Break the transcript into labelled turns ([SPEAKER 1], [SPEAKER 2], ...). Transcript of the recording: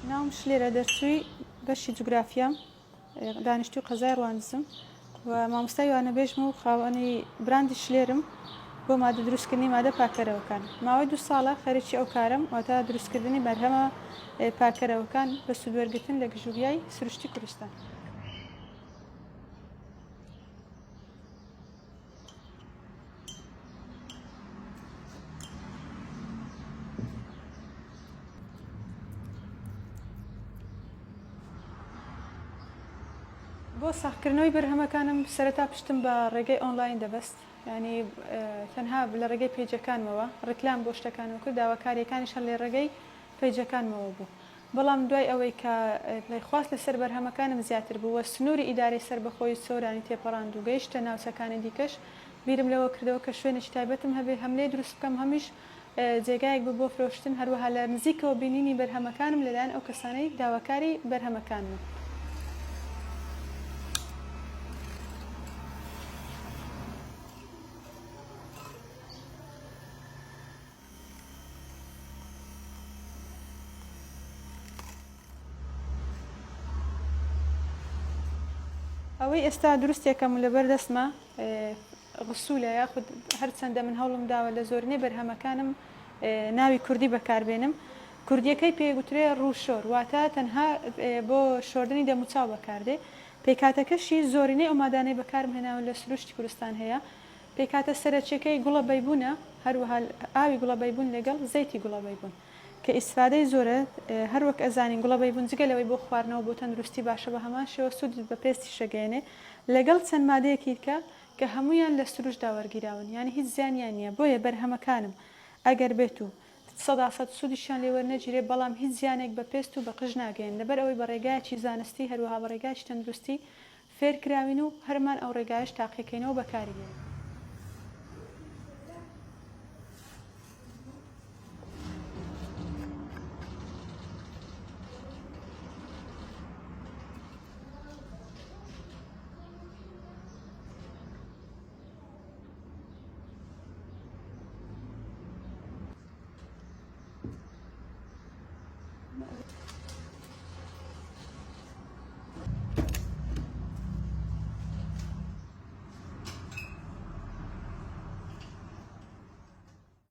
[SPEAKER 1] ناوم شلێرە دەرچووی بەشی جوگرافیام دانیشتوی قەزای ڕوانزم و مامۆستای وانەبێژم و خاوەنی براندی شلێرم بۆ مادە دروستکردنی مادە پاکەرەوەکان. ماوەی 2 ساڵە خەریکی ئەو کارم واتە دروستکردنی بەرهەمە پاکەرەوەکان بە سوودوەرگرتن لە گژوگیای سروشتی کوردستان. بۆ ساختکردنەوەی بەرهەمەکانم سەرەتا پشتم بە ڕێگەی ئۆنلاین دەبەست، ینی تەنها لە ڕێگەی پێیجەکانمەوە ڕکلام بۆ شتەکانەوە کرد، داواکاریەکانیش هەر لێ ڕێگەی پێیجەکانمەوە بوو. بەڵام دوای ئەوەی کە خواست لەسەر بەرهەمەکانم زیاتر بووە سنووری ئیدارەی سەربەخۆی سۆرانی تێپەڕاند و گەیشتە ناوچەکانی دیکەش بیرم لەوە کردەوە کە شوێنێکی تایبەتم هەبێ هەملێ دروست بکەم هەمیش جێگایەک بۆ فرۆشتن هەروەها لە نزیکەوە بینینی بەرهەمەکانم لەلایەن ئەو کەسانەی داواکاری بەرهەمەکانم. ئەوەی ئێستا دروستێکەم لەبەر دەستمە غسوولە یاخود هەرچەندە من هەوڵم داوە لە زۆرینەی بەرهەمەکانم ناوی کوردی بەکاربێنم. کوردیەکەی پێگوترێ ڕووشۆر واتە تەنها بۆ شۆردنی دەموچاو بەکاردێ. پێکاتەکەشی زۆرینەی ئەمادانەی بەکارم هێناوە لە سروشتی کوردستان هەیە. پێکاتە سەرچێکەکەی گوڵە بەیبوونە، هەروەها ئاوی گوڵە بەیبوون لەگەڵ زەیتی گوڵە بەیبوون کە ئیسفادەی زۆرە هەروەک ئەزانین گوڵە بەیبوون جگەلەوەی بۆ خواردنەوە بۆ تەندروستی باشە بە هەمان شێوە سوودت بە پێستی شەگەێنێ لەگەڵ چەند مادەیەکی کە هەمویان لە سروشدا وەرگیراون، یانی هیچ زیانیان نییە. بۆیە بەرهەمەکانم ئەگەر بێت و 100% سوودیشان لێ وەرنەگیرێ بەڵام هیچ زیانێک بە پێست و بە قژ ناگەین لەبەر ئەوەی بە ڕێگایکی زانستی هەروەها بە ڕێگایکی تەندروستی فێرکراوین و هەرمان ئەو ڕێگایش تاقیەکەینەوە بەکاریگەین.